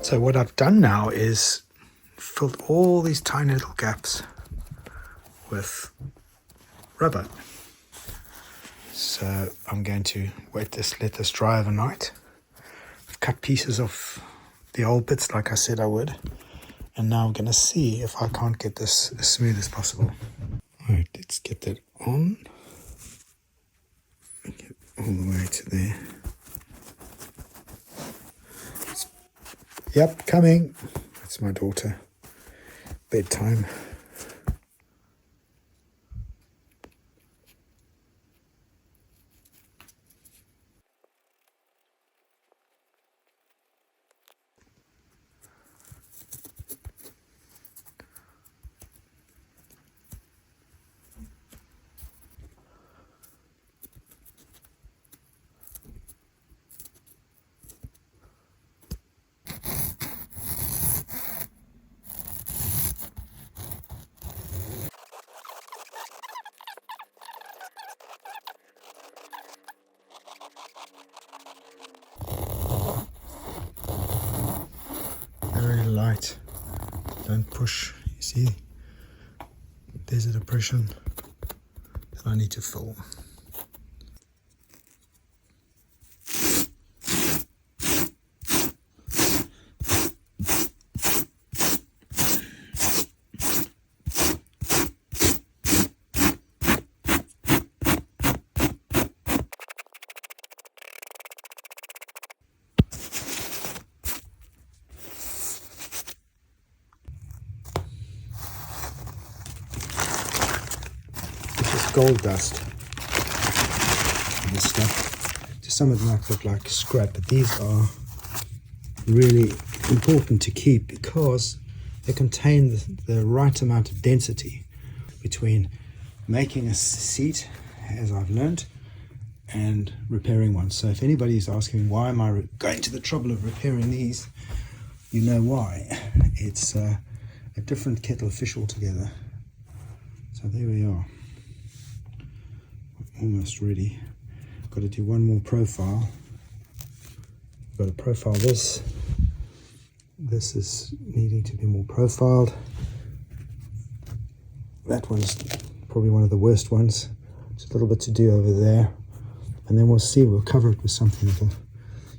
So what I've done now is filled all these tiny little gaps with rubber. So I'm going to let this dry overnight. I've cut pieces of the old bits like I said I would. And now I'm going to see if I can't get this as smooth as possible. Alright, let's get that on. Get all the way to there. Yep, coming. That's my daughter. Bedtime. Very light. Don't push. You see, there's a depression that I need to fill. Gold dust and this stuff. Just some of them might look like scrap, but these are really important to keep because they contain the right amount of density between making a seat, as I've learned, and repairing one. So if anybody is asking why am I going to the trouble of repairing these, you know why. It's a different kettle of fish altogether. So there we are. Almost ready. Got to do one more profile. Got to profile this. This is needing to be more profiled. That one's probably one of the worst ones. Just a little bit to do over there, and then we'll see. We'll cover it with something that'll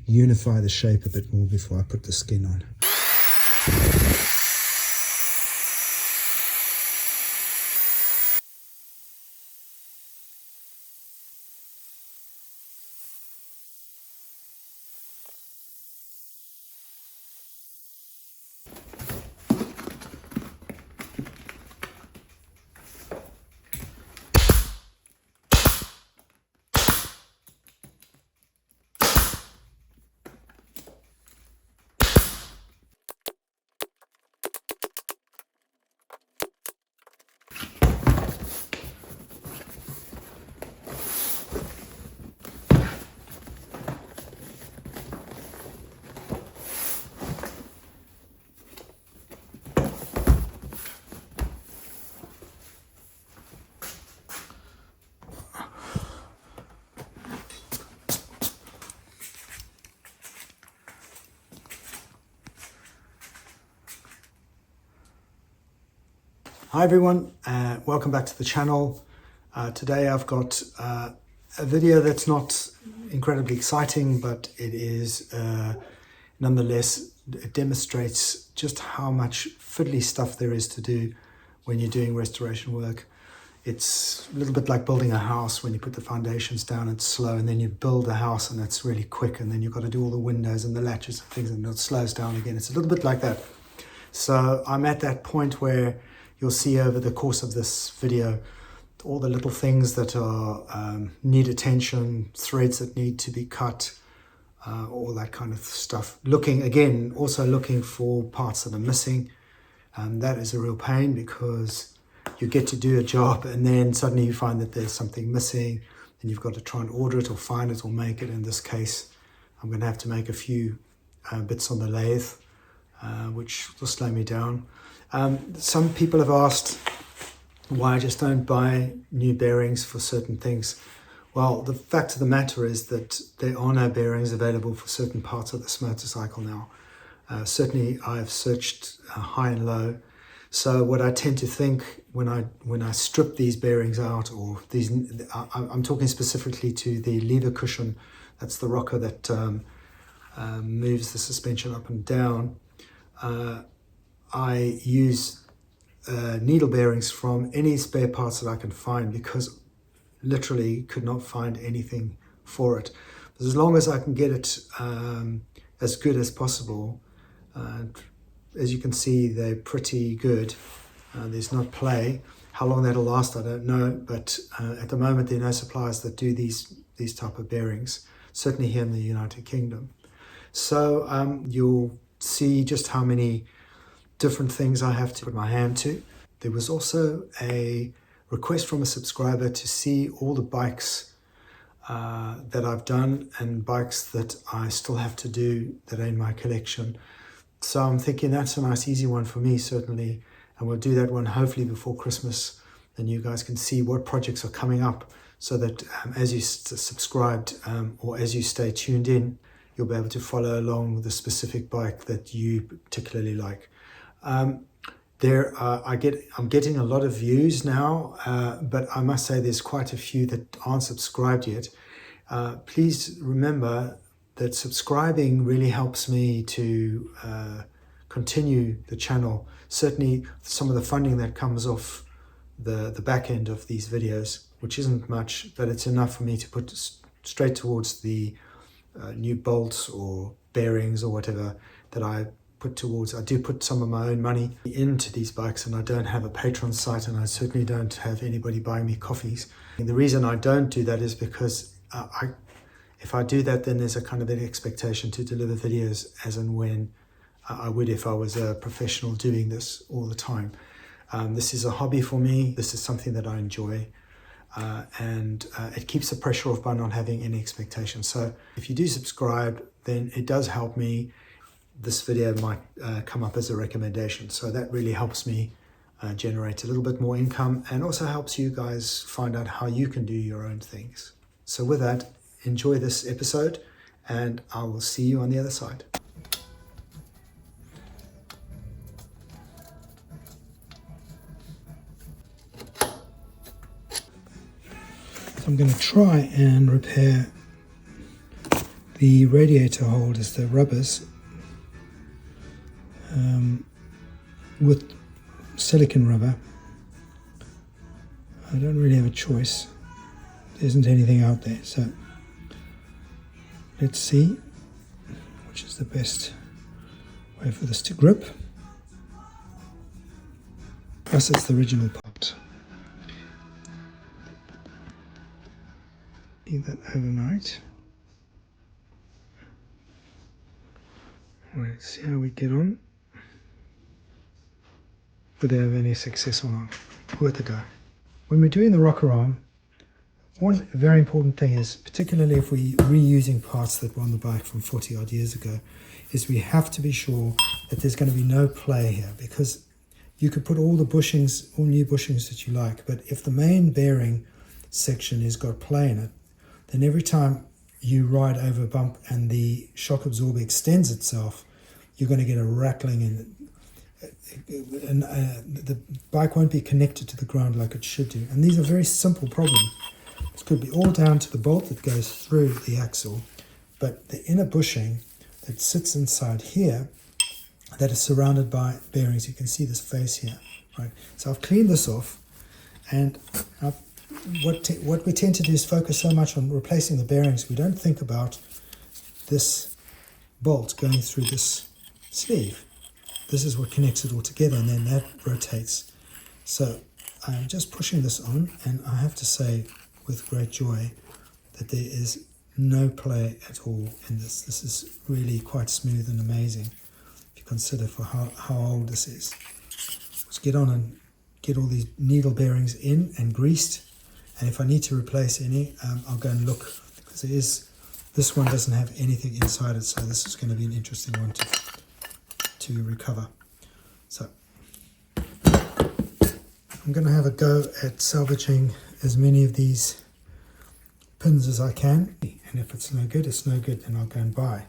unify the shape a bit more before I put the skin on. Hi everyone, welcome back to the channel. Today I've got a video that's not incredibly exciting, but it is nonetheless, it demonstrates just how much fiddly stuff there is to do when you're doing restoration work. It's a little bit like building a house. When you put the foundations down, it's slow, and then you build a house and it's really quick, and then you've got to do all the windows and the latches and things, and it slows down again. It's a little bit like that. So I'm at that point where you'll see over the course of this video all the little things that are need attention, threads that need to be cut, all that kind of stuff. Also looking for parts that are missing. That is a real pain because you get to do a job and then suddenly you find that there's something missing and you've got to try and order it or find it or make it. In this case, I'm going to have to make a few bits on the lathe, which will slow me down. Some people have asked why I just don't buy new bearings for certain things. Well, the fact of the matter is that there are no bearings available for certain parts of this motorcycle now. Certainly I've searched high and low. So what I tend to think when I strip these bearings out, or these, I'm talking specifically to the lever cushion, that's the rocker that moves the suspension up and down. I use needle bearings from any spare parts that I can find, because literally could not find anything for it. But as long as I can get it as good as possible, as you can see, they're pretty good. There's not play. How long that'll last, I don't know, but at the moment there are no suppliers that do these type of bearings, certainly here in the United Kingdom. So you'll see just how many different things I have to put my hand to. There was also a request from a subscriber to see all the bikes that I've done, and bikes that I still have to do that are in my collection. So I'm thinking that's a nice easy one for me, certainly, and we'll do that one hopefully before Christmas. Then you guys can see what projects are coming up, so that as you subscribed or as you stay tuned in, you'll be able to follow along the specific bike that you particularly like. I'm getting a lot of views now, but I must say there's quite a few that aren't subscribed yet. Please remember that subscribing really helps me to continue the channel. Certainly some of the funding that comes off the back end of these videos, which isn't much, but it's enough for me to put straight towards the new bolts or bearings or whatever that I put towards. I do put some of my own money into these bikes, and I don't have a Patreon site, and I certainly don't have anybody buying me coffees. And the reason I don't do that is because if I do that, then there's a kind of an expectation to deliver videos as and when I would if I was a professional doing this all the time. This is a hobby for me. This is something that I enjoy, and it keeps the pressure off by not having any expectations. So if you do subscribe, then it does help me. This video might come up as a recommendation, so that really helps me generate a little bit more income, and also helps you guys find out how you can do your own things. So with that, enjoy this episode, and I will see you on the other side. So I'm going to try and repair the radiator holders, the rubbers, with silicone rubber. I don't really have a choice. There isn't anything out there, so let's see which is the best way for this to grip. Plus it's the original part. Leave that overnight. Let's see how we get on. Whether they have any success or not. Worth a go. When we're doing the rocker arm, one very important thing is, particularly if we're reusing parts that were on the bike from 40 odd years ago, is we have to be sure that there's going to be no play here, because you could put all the bushings, all new bushings that you like, but if the main bearing section has got play in it, then every time you ride over a bump and the shock absorber extends itself, you're going to get a rattling and the bike won't be connected to the ground like it should do. And these are very simple problems. This could be all down to the bolt that goes through the axle, but the inner bushing that sits inside here, that is surrounded by bearings. You can see this face here, right? So I've cleaned this off, and what we tend to do is focus so much on replacing the bearings, we don't think about this bolt going through this sleeve. This is what connects it all together, and then that rotates. So I'm just pushing this on, and I have to say with great joy that there is no play at all in this. This is really quite smooth and amazing if you consider for how old this is. Let's get on and get all these needle bearings in and greased, and if I need to replace any, I'll go and look, because this one doesn't have anything inside it, so this is going to be an interesting one to recover. So I'm going to have a go at salvaging as many of these pins as I can, and if it's no good, it's no good, then I'll go and buy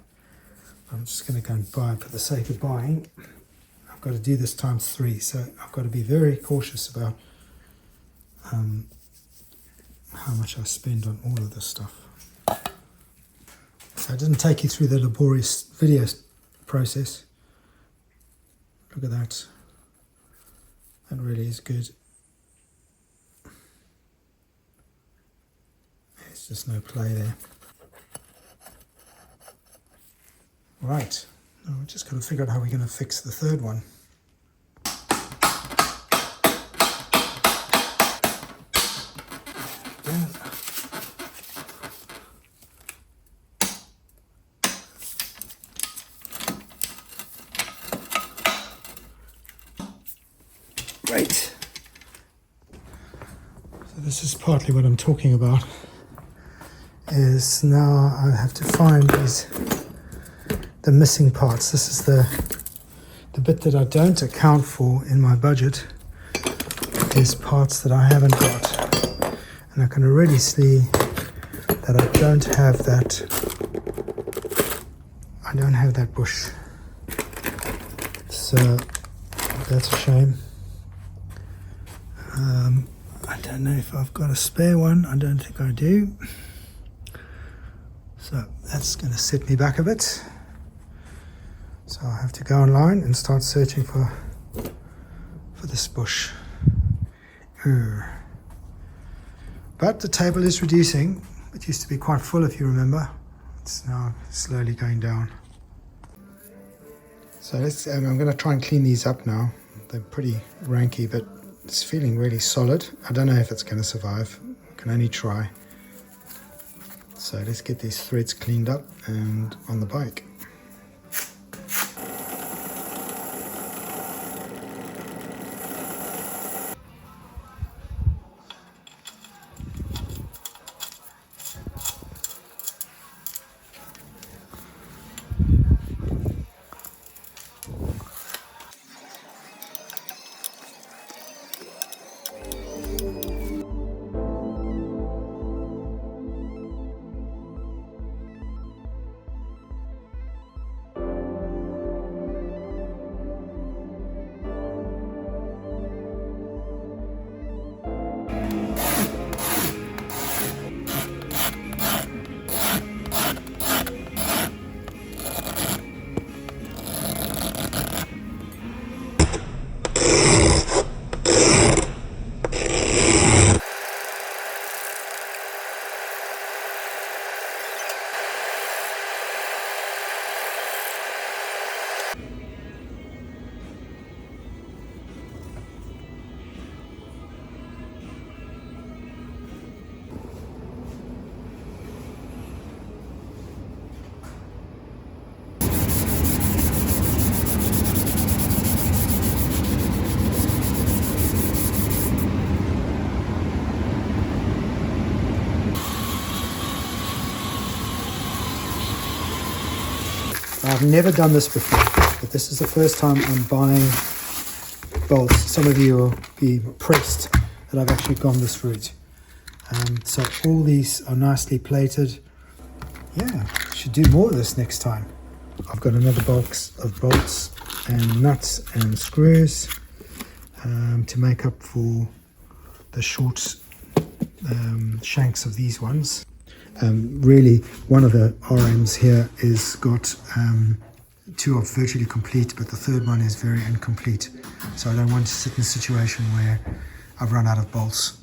I'm just going to go and buy for the sake of buying. I've got to do this times 3, so I've got to be very cautious about how much I spend on all of this stuff. So I didn't take you through the laborious video process. Look at that. That really is good. There's just no play there. Right, now we're just going to figure out how we're going to fix the third one. Yeah. Great. So this is partly what I'm talking about. Is now I have to find the missing parts. This is the bit that I don't account for in my budget, is parts that I haven't got, and I can already see that I don't have that bush, so that's a shame. I don't know if I've got a spare one. I don't think I do. So that's going to set me back a bit. So I have to go online and start searching for this bush. But the table is reducing. It used to be quite full, if you remember. It's now slowly going down. So I'm going to try and clean these up now. They're pretty ranky, but it's feeling really solid. I don't know if it's going to survive. I can only try. So let's get these threads cleaned up and on the bike. I've never done this before, but this is the first time I'm buying bolts. Some of you will be impressed that I've actually gone this route. So all these are nicely plated. Yeah, should do more of this next time. I've got another box of bolts and nuts and screws to make up for the short shanks of these ones. Really, one of the RMs here is got 2 are virtually complete, but the third one is very incomplete. So I don't want to sit in a situation where I've run out of bolts.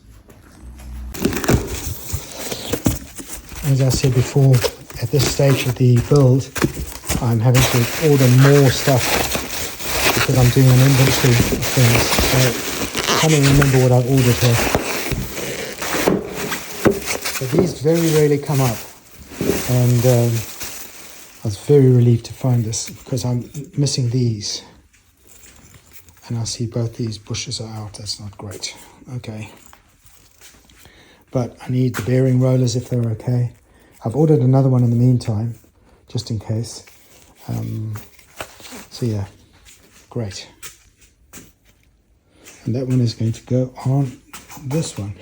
As I said before, at this stage of the build, I'm having to order more stuff because I'm doing an inventory of things. So I can't remember what I ordered here. So these very rarely come up, and I was very relieved to find this because I'm missing these, and I see both these bushes are out. That's not great. Okay, but I need the bearing rollers if they're okay. I've ordered another one in the meantime, just in case. So yeah, great. And that one is going to go on this one.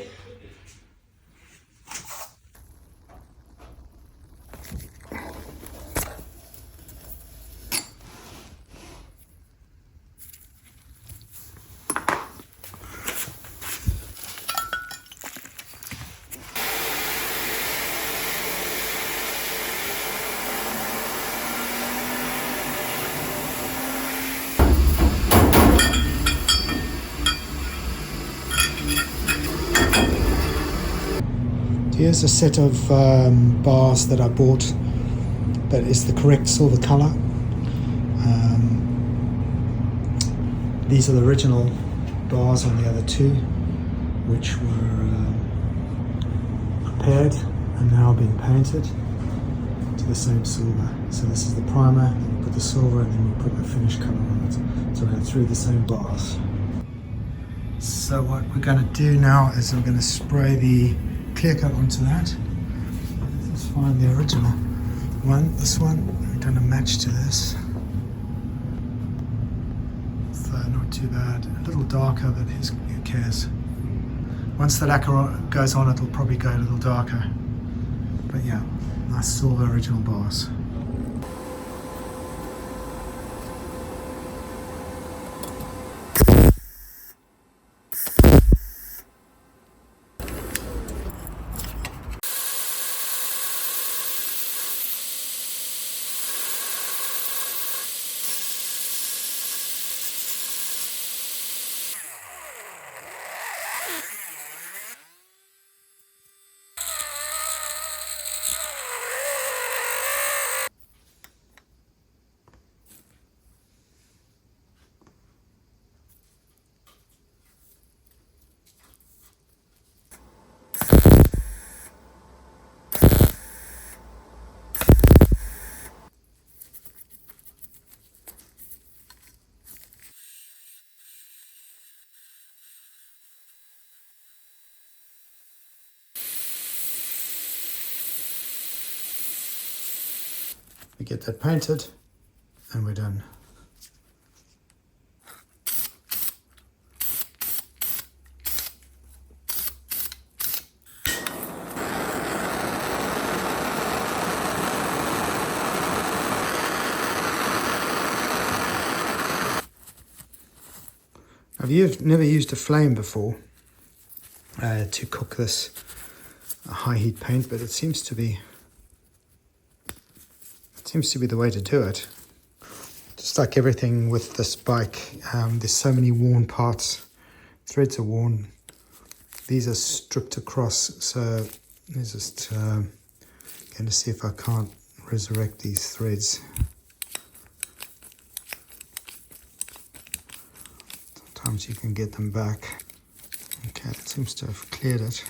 Here's a set of bars that I bought that is the correct silver color. These are the original bars on the other two, which were prepared and now being painted to the same silver. So this is the primer, then we put the silver, and then we put the finish color on it. So we're going through the same bars. So what we're going to do now is I'm going to spray the clear coat onto that. Let's find the original one. This one, we're going to match to this. So not too bad. A little darker, but who cares? Once the lacquer goes on, it'll probably go a little darker. But yeah, nice silver original bars. We get that painted and we're done. I've never used a flame before to cook this high heat paint, but it seems to be the way to do it. Just like everything with this bike, there's so many worn parts. Threads are worn. These are stripped across, so I'm just going to see if I can't resurrect these threads. Sometimes you can get them back. Okay, that seems to have cleared it.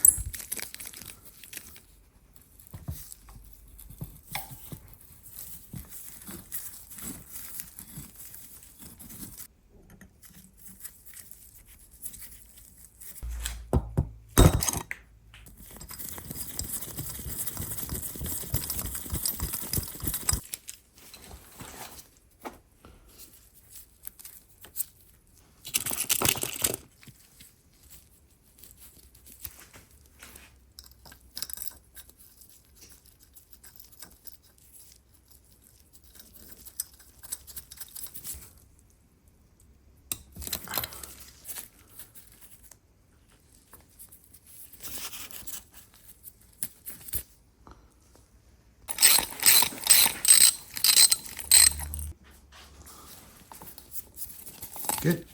Good.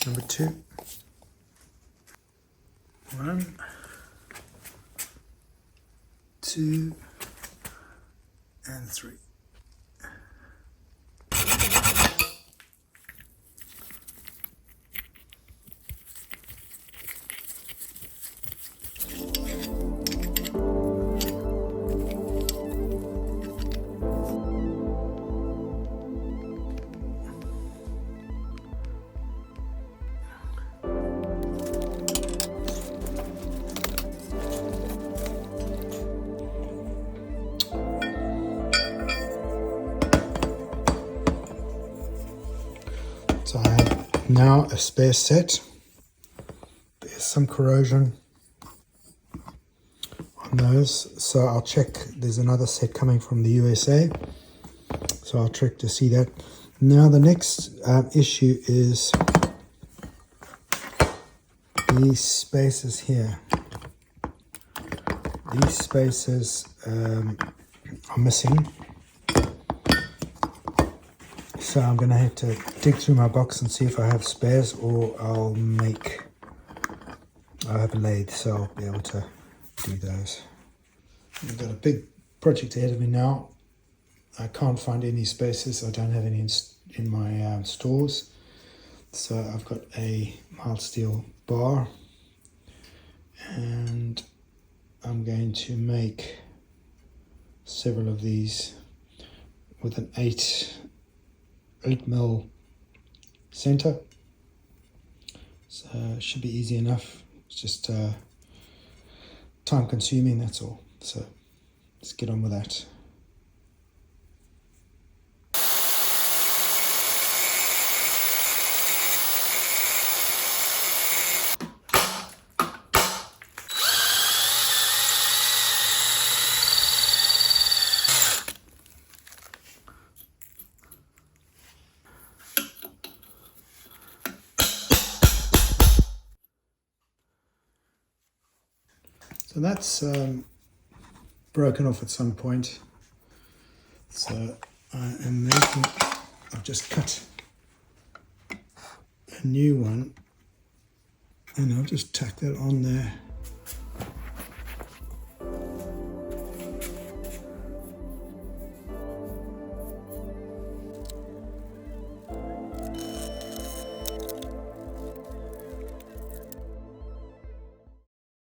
Number 2. 1, 2, and 3. So I have now a spare set. There's some corrosion on those, so I'll check. There's another set coming from the USA, so I'll check to see that. Now the next issue is these spaces here. These spaces are missing. So I'm going to have to dig through my box and see if I have spares, or I'll have a lathe, so I'll be able to do those. I've got a big project ahead of me now. I can't find any spaces. I don't have any in my stores. So I've got a mild steel bar, and I'm going to make several of these with an 8mm center. So it should be easy enough. It's just time consuming, that's all. So let's get on with that. So that's broken off at some point. So I've just cut a new one, and I'll just tack that on there.